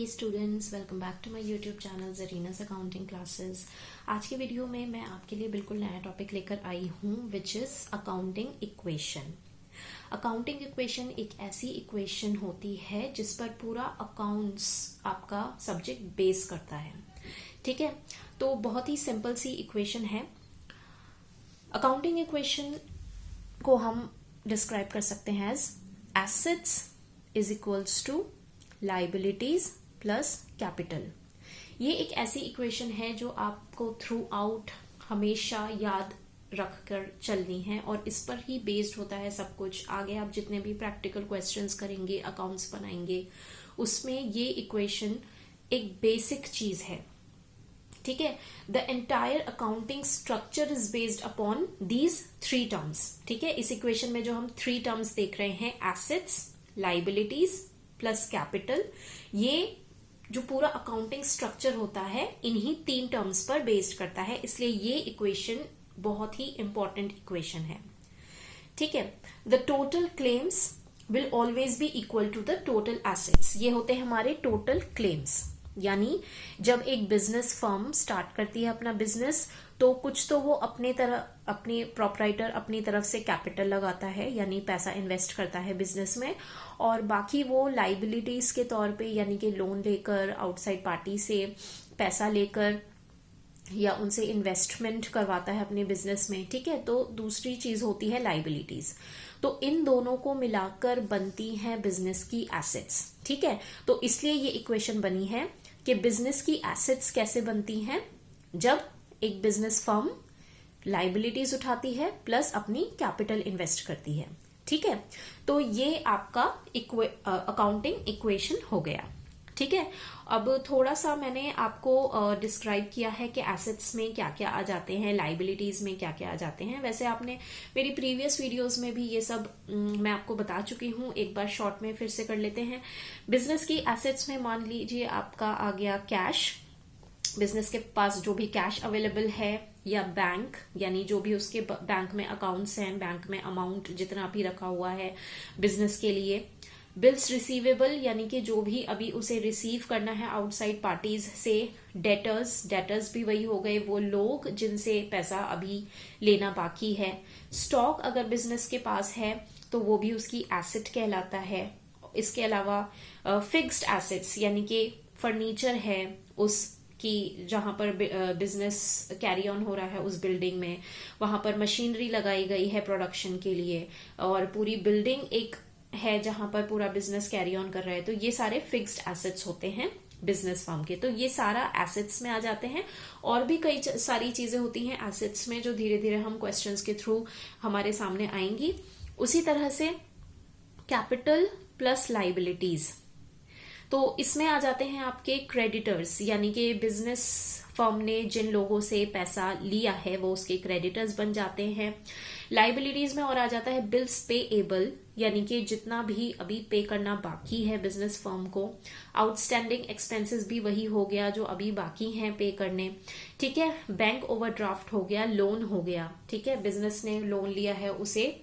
Hi students, welcome back to my YouTube channel Zarina's accounting classes. आज की video में मैं आपके लिए बिल्कुल नया टॉपिक लेकर आई हूँ which is accounting equation. Accounting equation एक ऐसी इक्वेशन होती है जिस पर पूरा अकाउंट्स आपका सब्जेक्ट बेस करता है। ठीक है, तो बहुत ही सिंपल सी इक्वेशन है। अकाउंटिंग इक्वेशन को हम डिस्क्राइब कर सकते हैं as assets is equals to liabilities plus capital. ये एक ऐसी इक्वेशन है जो आपको थ्रू आउट हमेशा याद रख कर चलनी है और इस पर ही बेस्ड होता है सब कुछ। आगे आप जितने भी प्रैक्टिकल क्वेश्चंस करेंगे, अकाउंट्स बनाएंगे, उसमें ये इक्वेशन एक बेसिक चीज है। ठीक है, the entire accounting structure is based upon these three terms. ठीक है, इस इक्वेशन में जो हम थ्री टर्म्स देख रहे हैं, एसेट्स, लाइबिलिटीज प्लस कैपिटल, ये जो पूरा अकाउंटिंग स्ट्रक्चर होता है इन्हीं तीन टर्म्स पर बेस्ड करता है, इसलिए ये इक्वेशन बहुत ही इंपॉर्टेंट इक्वेशन है। ठीक है, the total claims will always be equal to the total assets. ये होते हैं हमारे टोटल क्लेम्स। यानी जब एक बिजनेस फर्म स्टार्ट करती है अपना बिजनेस, तो कुछ तो वो अपने प्रोपराइटर अपनी तरफ से कैपिटल लगाता है, यानी पैसा इन्वेस्ट करता है बिजनेस में, और बाकी वो लाइबिलिटीज के तौर पे यानी कि लोन लेकर, आउटसाइड पार्टी से पैसा लेकर या उनसे इन्वेस्टमेंट करवाता है अपने बिजनेस में। ठीक है, तो दूसरी चीज होती है लाइबिलिटीज। तो इन दोनों को मिलाकर बनती है बिजनेस की एसेट्स। ठीक है, तो इसलिए ये इक्वेशन बनी है कि बिजनेस की एसेट्स कैसे बनती हैं, जब एक बिजनेस फर्म लाइबिलिटीज उठाती है प्लस अपनी कैपिटल इन्वेस्ट करती है। ठीक है, तो ये आपका अकाउंटिंग इक्वेशन हो गया। ठीक है, अब थोड़ा सा मैंने आपको डिस्क्राइब किया है कि एसेट्स में क्या क्या आ जाते हैं, लाइबिलिटीज में क्या क्या आ जाते हैं। वैसे आपने मेरी प्रीवियस वीडियोस में भी ये सब मैं आपको बता चुकी हूँ, एक बार शॉर्ट में फिर से कर लेते हैं। बिजनेस की एसेट्स में मान लीजिए आपका आ गया कैश, बिजनेस के पास जो भी कैश अवेलेबल है, या बैंक यानी जो भी उसके बैंक में अकाउंट्स हैं, बैंक में अमाउंट जितना भी रखा हुआ है बिजनेस के लिए। बिल्स रिसीवेबल यानी कि जो भी अभी उसे रिसीव करना है आउटसाइड पार्टीज से। डेटर्स भी वही हो गए, वो लोग जिनसे पैसा अभी लेना बाकी है। स्टॉक अगर बिजनेस के पास है तो वो भी उसकी एसेट कहलाता है। इसके अलावा फिक्स्ड एसेट्स यानी कि फर्नीचर है उसकी, जहां पर बिजनेस कैरी ऑन हो रहा है उस बिल्डिंग में, वहां पर मशीनरी लगाई गई है प्रोडक्शन के लिए, और पूरी बिल्डिंग एक है जहां पर पूरा बिजनेस कैरी ऑन कर रहा है। तो ये सारे फिक्स्ड एसेट्स होते हैं बिजनेस फर्म के, तो ये सारा एसेट्स में आ जाते हैं। और भी कई सारी चीजें होती हैं एसेट्स में जो धीरे धीरे हम क्वेश्चंस के थ्रू हमारे सामने आएंगी। उसी तरह से कैपिटल प्लस लाइबिलिटीज, तो इसमें आ जाते हैं आपके क्रेडिटर्स, यानी कि बिजनेस फर्म ने जिन लोगों से पैसा लिया है वो उसके क्रेडिटर्स बन जाते हैं। लाइबिलिटीज में और आ जाता है बिल्स पेएबल, यानी कि जितना भी अभी पे करना बाकी है बिजनेस फर्म को। आउटस्टैंडिंग एक्सपेंसेस भी वही हो गया जो अभी बाकी हैं पे करने। ठीक है, बैंक ओवरड्राफ्ट हो गया, लोन हो गया। ठीक है, बिजनेस ने लोन लिया है उसे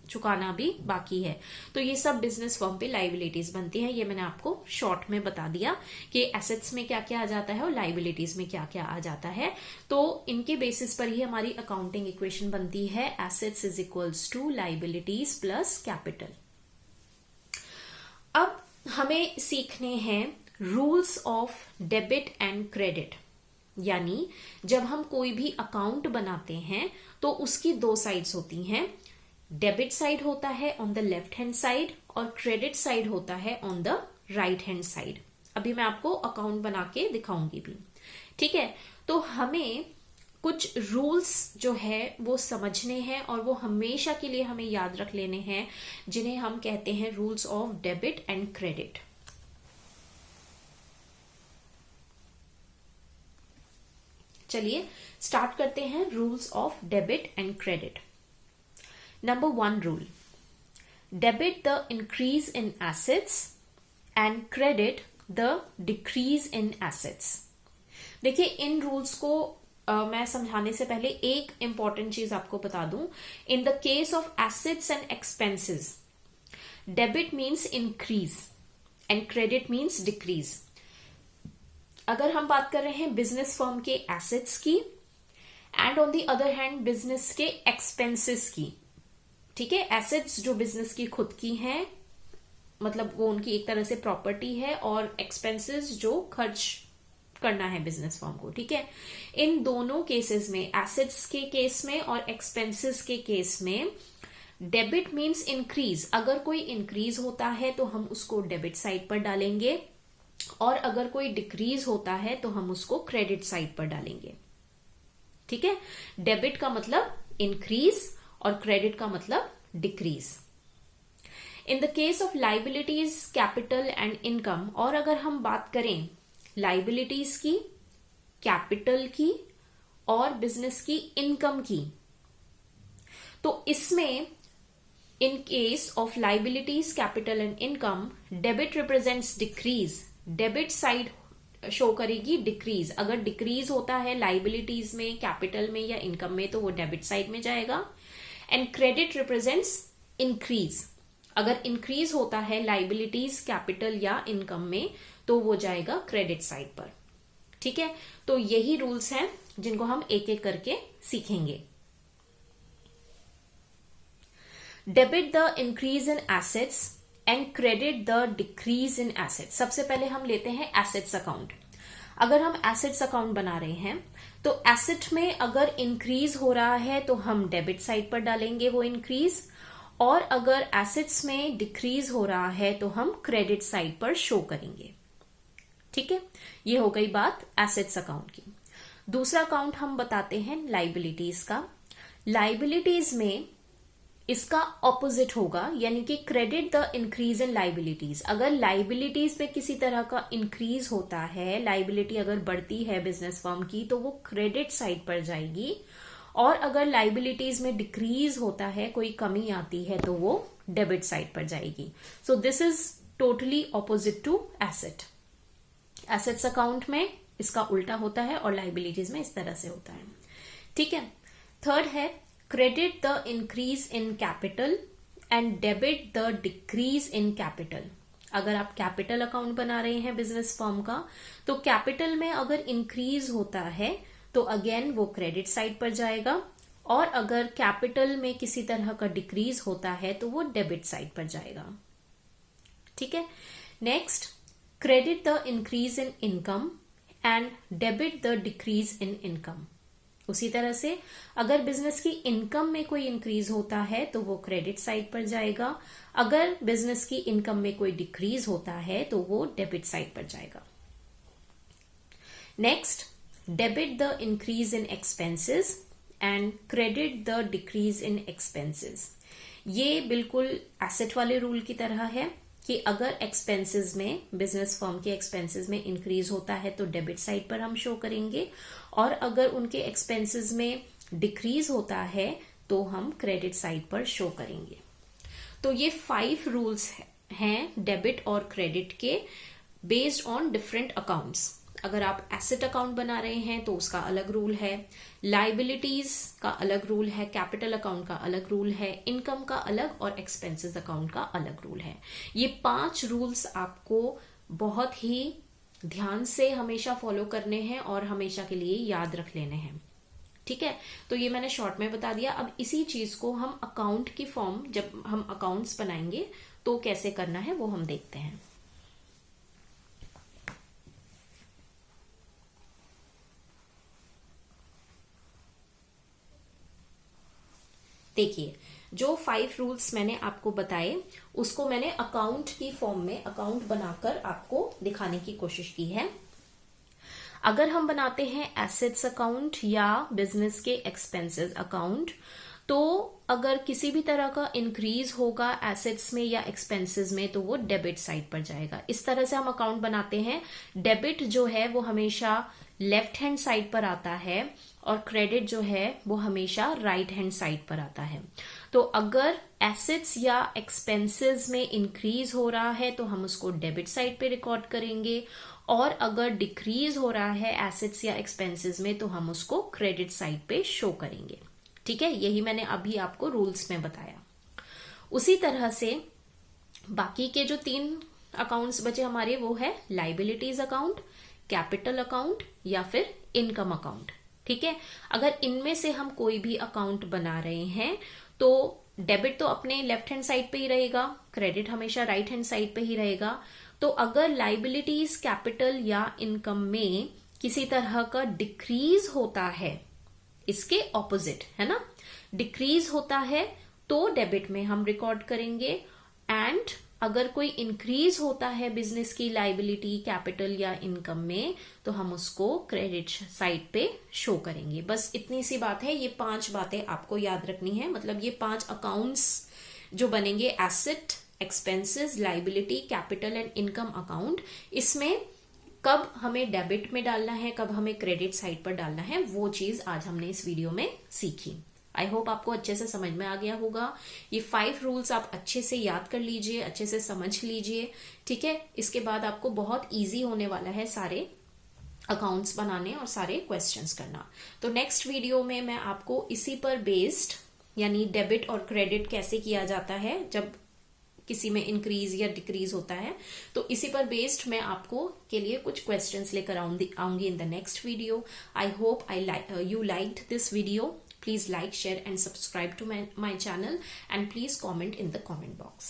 चुकाना भी बाकी है। तो ये सब बिजनेस फर्म पे लाइबिलिटीज बनती है। ये मैंने आपको शॉर्ट में बता दिया कि एसेट्स में क्या क्या आ जाता है और लाइबिलिटीज में क्या क्या आ जाता है। तो इनके बेसिस पर ही हमारी अकाउंटिंग इक्वेशन बनती है, assets is equals to liabilities plus capital. अब हमें सीखने हैं rules of debit and credit. यानी जब हम कोई भी अकाउंट बनाते हैं तो उसकी दो साइड्स होती हैं। डेबिट साइड होता है on the left hand side और क्रेडिट साइड होता है on the right hand side. अभी मैं आपको अकाउंट बना के दिखाऊंगी भी। ठीक है, तो हमें कुछ रूल्स जो है वो समझने हैं और वो हमेशा के लिए हमें याद रख लेने हैं, जिन्हें हम कहते हैं rules of debit and credit. चलिए स्टार्ट करते हैं rules of debit and credit. Number 1 rule: debit the increase in assets and credit the decrease in assets. देखिए, इन रूल्स को मैं समझाने से पहले एक इंपॉर्टेंट चीज आपको बता दूं। In the case of assets and expenses, debit means increase and credit means decrease. अगर हम बात कर रहे हैं बिजनेस फर्म के एसेट्स की and on the other hand business के एक्सपेंसेस की, ठीक है, एसेट्स जो बिजनेस की खुद की हैं, मतलब वो उनकी एक तरह से प्रॉपर्टी है, और एक्सपेंसेस जो खर्च करना है बिजनेस फर्म को, ठीक है। इन दोनों केसेस में, एसेट्स के केस में और एक्सपेंसेस के केस में, डेबिट मीन्स इंक्रीज। अगर कोई इंक्रीज होता है तो हम उसको डेबिट साइड पर डालेंगे, और अगर कोई डिक्रीज होता है तो हम उसको क्रेडिट साइड पर डालेंगे, ठीक है। डेबिट का मतलब इंक्रीज और क्रेडिट का मतलब decrease. In the case of liabilities, capital and income, और अगर हम बात करें लाइबिलिटीज की, कैपिटल की और बिजनेस की इनकम की, तो इसमें in case of liabilities, capital and income, debit represents decrease. Debit side show करेगी डिक्रीज। अगर डिक्रीज होता है लाइबिलिटीज में, कैपिटल में या इनकम में, तो वो डेबिट साइड में जाएगा। And credit represents increase. अगर इंक्रीज होता है लाइबिलिटीज, कैपिटल या इनकम में, तो वो जाएगा क्रेडिट साइड पर, ठीक है। तो यही रूल्स हैं जिनको हम एक एक करके सीखेंगे। Debit the increase in assets and credit the decrease in assets. सबसे पहले हम लेते हैं एसेट्स अकाउंट। अगर हम एसेट्स अकाउंट बना रहे हैं तो एसेट में अगर इंक्रीज हो रहा है तो हम डेबिट साइड पर डालेंगे वो इंक्रीज, और अगर एसेट्स में डिक्रीज हो रहा है तो हम क्रेडिट साइड पर शो करेंगे, ठीक है। ये हो गई बात एसेट्स अकाउंट की। दूसरा अकाउंट हम बताते हैं लाइबिलिटीज का। लाइबिलिटीज में इसका ऑपोजिट होगा, यानी कि credit the increase in liabilities. अगर लाइबिलिटीज में किसी तरह का इंक्रीज होता है, लाइबिलिटी अगर बढ़ती है बिजनेस फर्म की, तो वो क्रेडिट साइड पर जाएगी, और अगर लाइबिलिटीज में डिक्रीज होता है, कोई कमी आती है, तो वो डेबिट साइड पर जाएगी। So this is totally opposite to asset. Assets account में इसका उल्टा होता है और लाइबिलिटीज में इस तरह से होता है, ठीक है। थर्ड है credit the increase in capital and debit the decrease in capital. अगर आप कैपिटल अकाउंट बना रहे हैं बिजनेस फर्म का, तो कैपिटल में अगर इंक्रीज होता है तो अगेन वो क्रेडिट साइड पर जाएगा, और अगर कैपिटल में किसी तरह का डिक्रीज होता है तो वो डेबिट साइड पर जाएगा, ठीक है। Next, credit the increase in income and debit the decrease in income. उसी तरह से अगर बिजनेस की इनकम में कोई इंक्रीज होता है तो वो क्रेडिट साइड पर जाएगा, अगर बिजनेस की इनकम में कोई डिक्रीज होता है तो वो डेबिट साइड पर जाएगा। Next, debit the increase in expenses and credit the decrease in expenses. ये बिल्कुल एसेट वाले रूल की तरह है कि अगर एक्सपेंसेस में, बिजनेस फर्म के एक्सपेंसेस में इंक्रीज होता है तो डेबिट साइड पर हम शो करेंगे, और अगर उनके एक्सपेंसेस में डिक्रीज होता है तो हम क्रेडिट साइड पर शो करेंगे। तो ये 5 रूल्स हैं डेबिट और क्रेडिट के, बेस्ड ऑन डिफरेंट अकाउंट्स। अगर आप एसेट अकाउंट बना रहे हैं तो उसका अलग रूल है, लाइबिलिटीज का अलग रूल है, कैपिटल अकाउंट का अलग रूल है, इनकम का अलग, और एक्सपेंसेस अकाउंट का अलग रूल है। ये 5 रूल्स आपको बहुत ही ध्यान से हमेशा फॉलो करने हैं और हमेशा के लिए याद रख लेने हैं, ठीक है। तो ये मैंने शॉर्ट में बता दिया। अब इसी चीज को हम अकाउंट की फॉर्म, जब हम अकाउंट्स बनाएंगे तो कैसे करना है वो हम देखते हैं। देखिए, जो 5 रूल्स मैंने आपको बताए उसको मैंने अकाउंट की फॉर्म में, अकाउंट बनाकर आपको दिखाने की कोशिश की है। अगर हम बनाते हैं एसेट्स अकाउंट या बिजनेस के एक्सपेंसेस अकाउंट, तो अगर किसी भी तरह का इंक्रीज होगा एसेट्स में या एक्सपेंसेस में तो वो डेबिट साइड पर जाएगा। इस तरह से हम अकाउंट बनाते हैं। डेबिट जो है वो हमेशा लेफ्ट हैंड साइड पर आता है, और क्रेडिट जो है वो हमेशा राइट हैंड साइड पर आता है। तो अगर एसेट्स या एक्सपेंसेस में इंक्रीज हो रहा है तो हम उसको डेबिट साइड पे रिकॉर्ड करेंगे, और अगर डिक्रीज हो रहा है एसेट्स या एक्सपेंसेस में तो हम उसको क्रेडिट साइड पे शो करेंगे, ठीक है। यही मैंने अभी आपको रूल्स में बताया। उसी तरह से बाकी के जो 3 अकाउंट्स बचे हमारे, वो है लाइबिलिटीज अकाउंट, कैपिटल अकाउंट या फिर इनकम अकाउंट। ठीक है, अगर इनमें से हम कोई भी अकाउंट बना रहे हैं तो डेबिट तो अपने लेफ्ट हैंड साइड पे ही रहेगा, क्रेडिट हमेशा राइट हैंड साइड पे ही रहेगा। तो अगर लाइबिलिटीज कैपिटल या इनकम में किसी तरह का डिक्रीज होता है, इसके ऑपोजिट है ना, डिक्रीज होता है तो डेबिट में हम रिकॉर्ड करेंगे, एंड अगर कोई इंक्रीज होता है बिजनेस की लाइबिलिटी कैपिटल या इनकम में तो हम उसको क्रेडिट साइड पे शो करेंगे। बस इतनी सी बात है, ये 5 बातें आपको याद रखनी है। मतलब ये 5 अकाउंट्स जो बनेंगे, asset, expenses, liability, capital and income account, इसमें कब हमें डेबिट में डालना है, कब हमें क्रेडिट साइड पर डालना है, वो चीज आज हमने इस वीडियो में सीखी। आई होप आपको अच्छे से समझ में आ गया होगा। ये 5 रूल्स आप अच्छे से याद कर लीजिए, अच्छे से समझ लीजिए। ठीक है, इसके बाद आपको बहुत इजी होने वाला है सारे अकाउंट्स बनाने और सारे क्वेश्चंस करना। तो नेक्स्ट वीडियो में मैं आपको इसी पर बेस्ड, यानी डेबिट और क्रेडिट कैसे किया जाता है जब किसी में इंक्रीज या डिक्रीज होता है, तो इसी पर बेस्ड मैं आपको के लिए कुछ क्वेश्चंस लेकर आऊंगी in the next video. I hope you liked this video. Please like, share and subscribe to my channel, and please comment in the comment box.